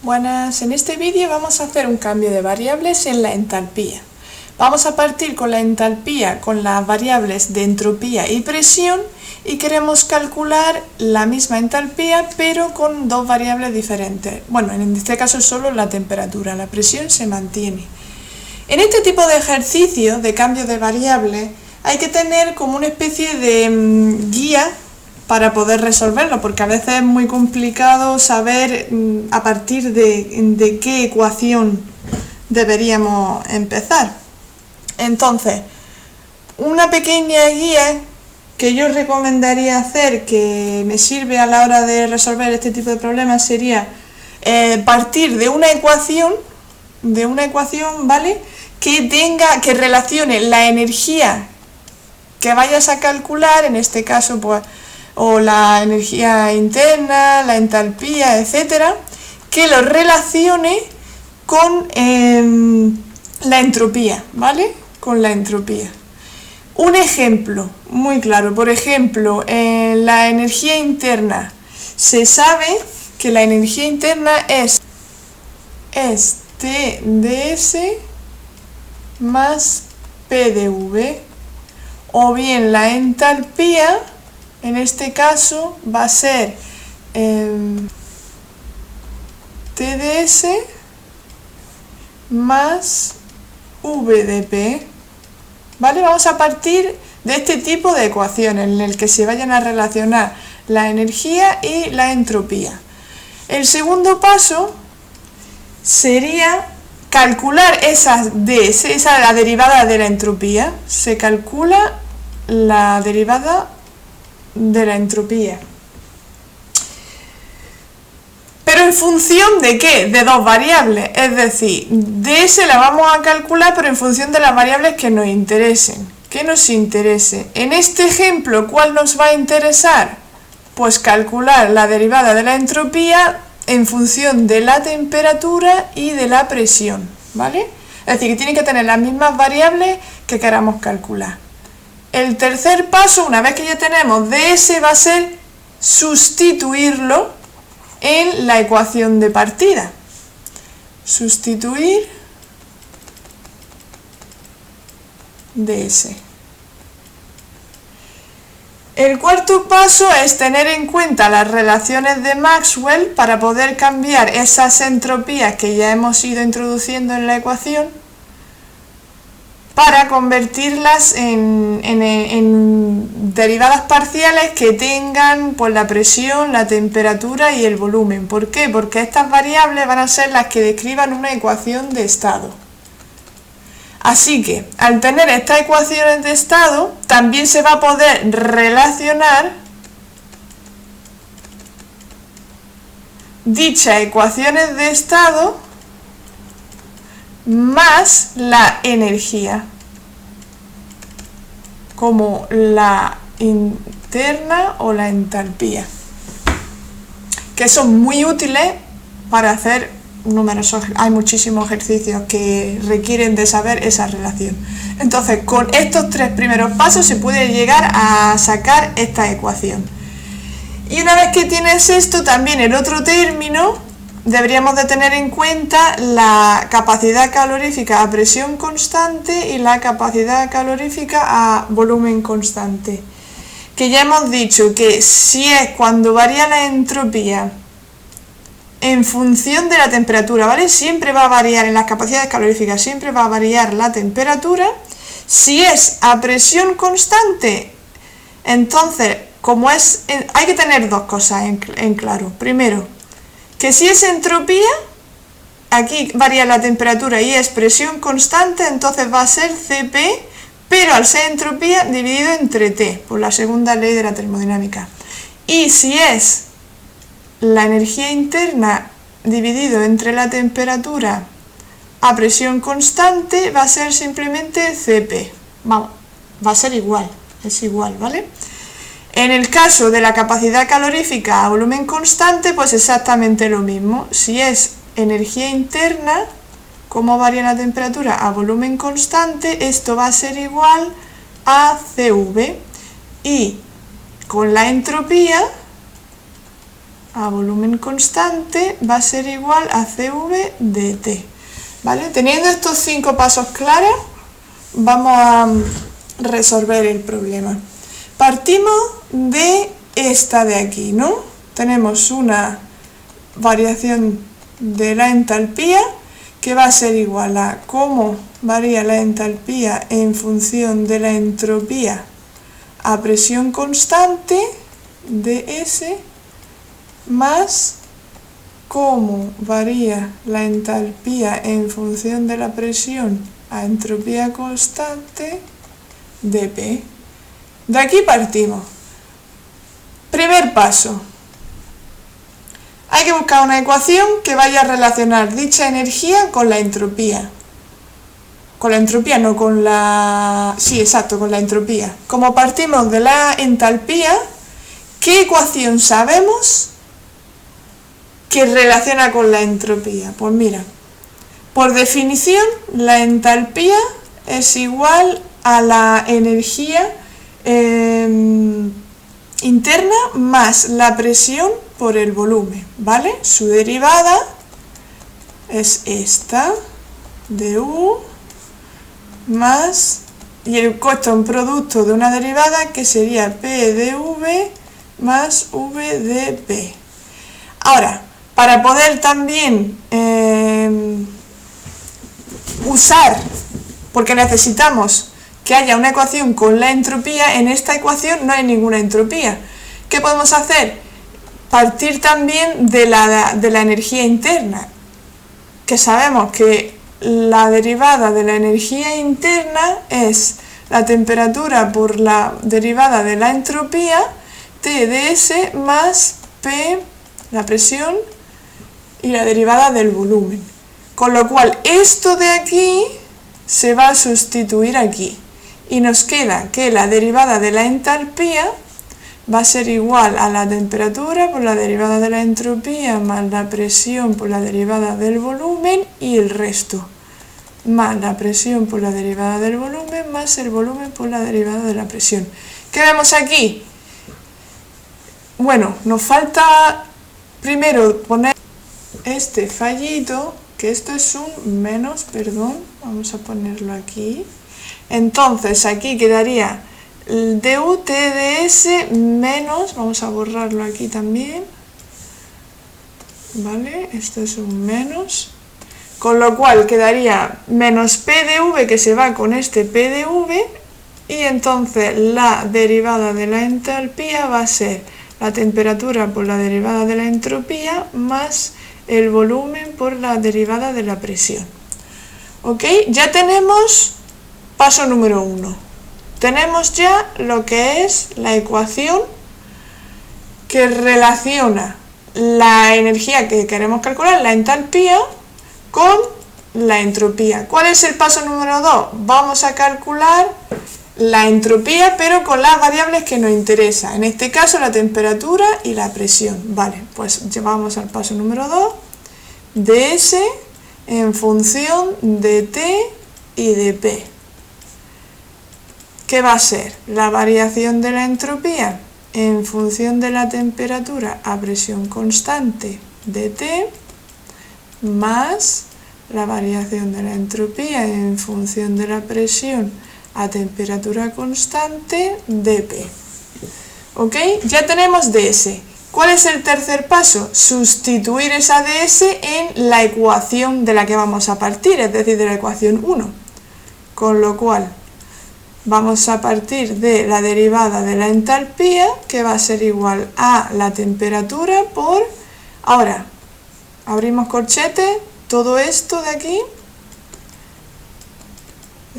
Buenas, en este vídeo vamos a hacer un cambio de variables en la entalpía. Vamos a partir con la entalpía con las variables de entropía y presión y queremos calcular la misma entalpía pero con dos variables diferentes. Bueno, en este caso solo la temperatura, la presión se mantiene. En este tipo de ejercicios de cambio de variables hay que tener como una especie de guía para poder resolverlo, porque a veces es muy complicado saber a partir de qué ecuación deberíamos empezar. Entonces, una pequeña guía que yo recomendaría hacer, que me sirve a la hora de resolver este tipo de problemas, sería partir de una ecuación, ¿vale? Que relacione la energía que vayas a calcular, en este caso pues o la energía interna, la entalpía, etcétera, que lo relacione con la entropía, ¿vale? Con la entropía. Un ejemplo muy claro, por ejemplo, en la energía interna, se sabe que la energía interna es TdS más PdV, o bien la entalpía, en este caso va a ser TdS más VdP, ¿vale? Vamos a partir de este tipo de ecuaciones en el que se vayan a relacionar la energía y la entropía. El segundo paso sería calcular esas ds, la derivada de la entropía. Se calcula la derivada de la entropía. ¿Pero en función de qué? De dos variables, es decir, ds la vamos a calcular pero en función de las variables que nos interesen. ¿Qué nos interese? En este ejemplo, ¿cuál nos va a interesar? Pues calcular la derivada de la entropía en función de la temperatura y de la presión, ¿vale? Es decir, que tienen que tener las mismas variables que queramos calcular. El tercer paso, una vez que ya tenemos ds, va a ser sustituirlo en la ecuación de partida. Sustituir ds. El cuarto paso es tener en cuenta las relaciones de Maxwell para poder cambiar esas entropías que ya hemos ido introduciendo en la ecuación, para convertirlas en derivadas parciales que tengan pues, la presión, la temperatura y el volumen. ¿Por qué? Porque estas variables van a ser las que describan una ecuación de estado. Así que, al tener estas ecuaciones de estado, también se va a poder relacionar dichas ecuaciones de estado más la energía, como la interna o la entalpía, que son muy útiles para hacer numerosos, hay muchísimos ejercicios que requieren de saber esa relación. Entonces, con estos tres primeros pasos se puede llegar a sacar esta ecuación. Y una vez que tienes esto, también el otro término, deberíamos de tener en cuenta la capacidad calorífica a presión constante y la capacidad calorífica a volumen constante. Que ya hemos dicho que si es cuando varía la entropía en función de la temperatura, ¿vale? Siempre va a variar en las capacidades caloríficas, siempre va a variar la temperatura. Si es a presión constante, entonces, hay que tener dos cosas en claro. Primero, que si es entropía, aquí varía la temperatura y es presión constante, entonces va a ser Cp, pero al ser entropía dividido entre T, por la segunda ley de la termodinámica. Y si es la energía interna dividido entre la temperatura a presión constante, va a ser simplemente Cp. Vamos, va a ser igual, es igual, ¿vale? En el caso de la capacidad calorífica a volumen constante, pues exactamente lo mismo. Si es energía interna, como varía la temperatura a volumen constante, esto va a ser igual a CV. Y con la entropía a volumen constante va a ser igual a CV de T. ¿Vale? Teniendo estos 5 pasos claros, vamos a resolver el problema. Partimos de esta de aquí, ¿no? Tenemos una variación de la entalpía que va a ser igual a cómo varía la entalpía en función de la entropía a presión constante ds más cómo varía la entalpía en función de la presión a entropía constante dP. De aquí partimos. Primer paso. Hay que buscar una ecuación que vaya a relacionar dicha energía con la entropía. Con la entropía, no con la... Sí, exacto, con la entropía. Como partimos de la entalpía, ¿qué ecuación sabemos que relaciona con la entropía? Pues mira, por definición, la entalpía es igual a la energía interna más la presión por el volumen, ¿vale? Su derivada es esta, du, más, y el costo en producto de una derivada que sería P de V más V de P. Ahora, para poder también usar, porque necesitamos que haya una ecuación con la entropía, en esta ecuación no hay ninguna entropía. ¿Qué podemos hacer? Partir también de la energía interna, que sabemos que la derivada de la energía interna es la temperatura por la derivada de la entropía, Tds más P, la presión, y la derivada del volumen. Con lo cual, esto de aquí se va a sustituir aquí. Y nos queda que la derivada de la entalpía va a ser igual a la temperatura por la derivada de la entropía más la presión por la derivada del volumen y el resto, más la presión por la derivada del volumen más el volumen por la derivada de la presión. ¿Qué vemos aquí? Bueno, nos falta primero poner este fallito, que esto es un menos, perdón, vamos a ponerlo aquí. Entonces aquí quedaría el du Tds menos, vamos a borrarlo aquí también, ¿vale? Esto es un menos, con lo cual quedaría menos P de V que se va con este P de V, y entonces la derivada de la entalpía va a ser la temperatura por la derivada de la entropía más el volumen por la derivada de la presión. ¿Ok? Ya tenemos paso número 1. Tenemos ya lo que es la ecuación que relaciona la energía que queremos calcular, la entalpía, con la entropía. ¿Cuál es el paso número 2? Vamos a calcular la entropía, pero con las variables que nos interesan. En este caso, la temperatura y la presión. Vale, pues llevamos al paso número 2. ds en función de T y de P. ¿Qué va a ser? La variación de la entropía en función de la temperatura a presión constante de T más la variación de la entropía en función de la presión a temperatura constante de P. ¿Ok? Ya tenemos ds. ¿Cuál es el tercer paso? Sustituir esa ds en la ecuación de la que vamos a partir, es decir, de la ecuación 1. Con lo cual, vamos a partir de la derivada de la entalpía, que va a ser igual a la temperatura por... Ahora, abrimos corchete, todo esto de aquí,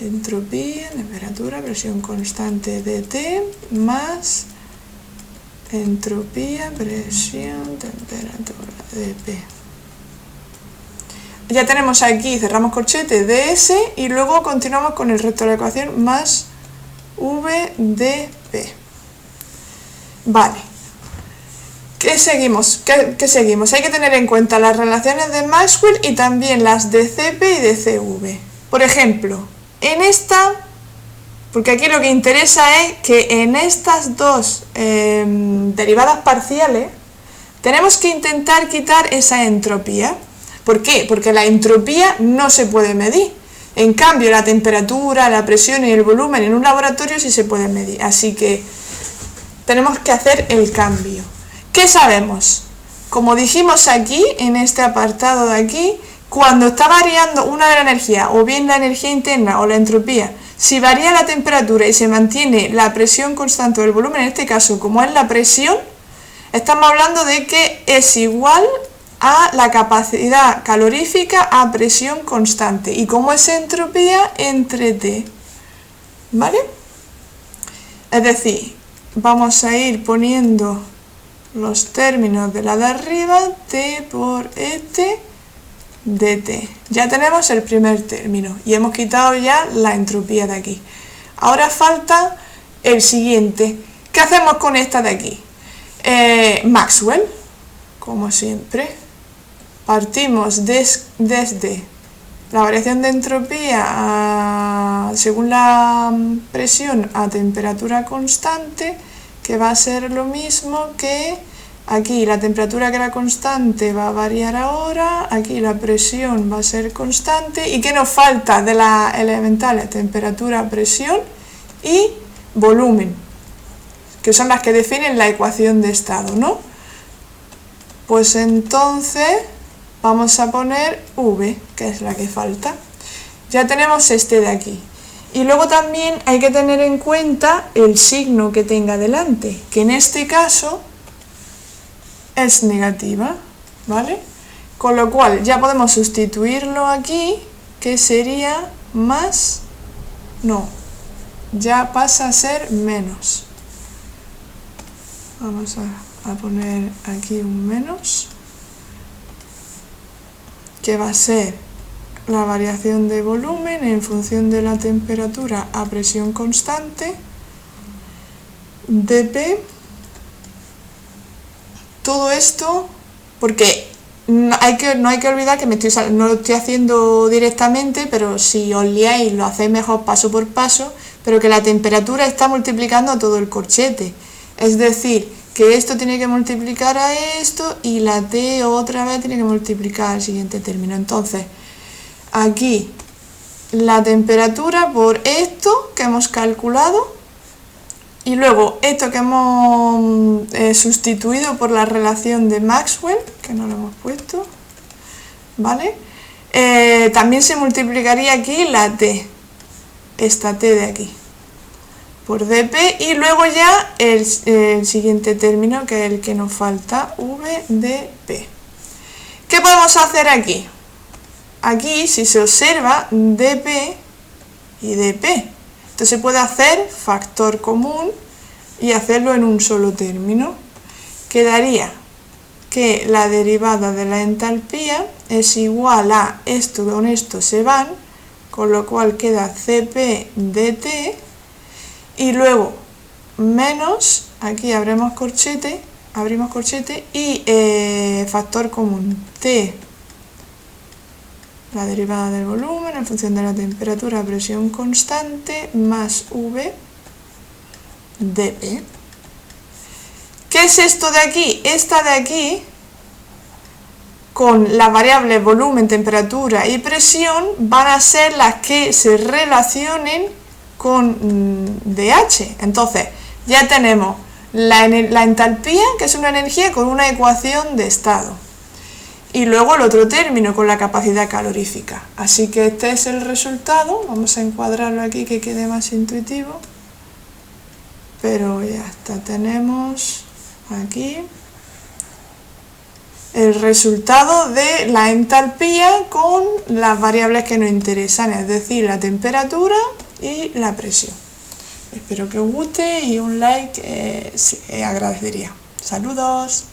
entropía, temperatura, presión constante de T, más entropía, presión, temperatura de P. Ya tenemos aquí, cerramos corchete, ds, y luego continuamos con el resto de la ecuación, más v de P. Vale. ¿Qué seguimos? ¿Qué seguimos? Hay que tener en cuenta las relaciones de Maxwell y también las de Cp y de Cv. Por ejemplo, en esta, porque aquí lo que interesa es que en estas dos derivadas parciales Tenemos que intentar quitar esa entropía. ¿Por qué? Porque la entropía no se puede medir. En cambio, la temperatura, la presión y el volumen en un laboratorio sí se pueden medir. Así que tenemos que hacer el cambio. ¿Qué sabemos? Como dijimos aquí, en este apartado de aquí, cuando está variando una de las energías, o bien la energía interna o la entropía, si varía la temperatura y se mantiene la presión constante o el volumen, en este caso como es la presión, estamos hablando de que es igual a la capacidad calorífica a presión constante. Y como es entropía, entre T. ¿Vale? Es decir, vamos a ir poniendo los términos de la de arriba, T por ET dt. Ya tenemos el primer término y hemos quitado ya la entropía de aquí. Ahora falta el siguiente. ¿Qué hacemos con esta de aquí? Maxwell, como siempre. Partimos desde la variación de entropía según la presión a temperatura constante, que va a ser lo mismo que aquí la temperatura, que era constante, va a variar ahora, aquí la presión va a ser constante. ¿Y qué nos falta de las elementales? Temperatura, presión y volumen, que son las que definen la ecuación de estado, ¿no? Pues entonces vamos a poner V, que es la que falta. Ya tenemos este de aquí. Y luego también hay que tener en cuenta el signo que tenga delante, que en este caso es negativa, ¿vale? Con lo cual ya podemos sustituirlo aquí, que sería más, no, ya pasa a ser menos. Vamos a poner aquí un menos, que va a ser la variación de volumen en función de la temperatura a presión constante, dp. Todo esto, porque no hay que olvidar que no lo estoy haciendo directamente, pero si os liáis lo hacéis mejor paso por paso, pero que la temperatura está multiplicando a todo el corchete. Es decir, que esto tiene que multiplicar a esto y la T otra vez tiene que multiplicar al siguiente término. Entonces, aquí la temperatura por esto que hemos calculado y luego esto que hemos sustituido por la relación de Maxwell, que no lo hemos puesto, ¿vale? También se multiplicaría aquí la T, esta T de aquí, por dp, y luego ya el siguiente término, que es el que nos falta, vdp. ¿Qué podemos hacer aquí? Aquí, si se observa, dp y dp. Entonces se puede hacer factor común y hacerlo en un solo término. Quedaría que la derivada de la entalpía es igual a esto con esto se van, con lo cual queda cp dt, y luego menos, aquí abrimos corchete y factor común, T, la derivada del volumen en función de la temperatura a presión constante, más V dp. ¿Qué es esto de aquí? Esta de aquí, con las variables volumen, temperatura y presión, van a ser las que se relacionen con dH. Entonces, ya tenemos la entalpía, que es una energía con una ecuación de estado. Y luego el otro término con la capacidad calorífica. Así que este es el resultado. Vamos a encuadrarlo aquí que quede más intuitivo. Pero ya está, tenemos aquí el resultado de la entalpía con las variables que nos interesan, es decir, la temperatura y la presión. Espero que os guste y un like se agradecería. Saludos.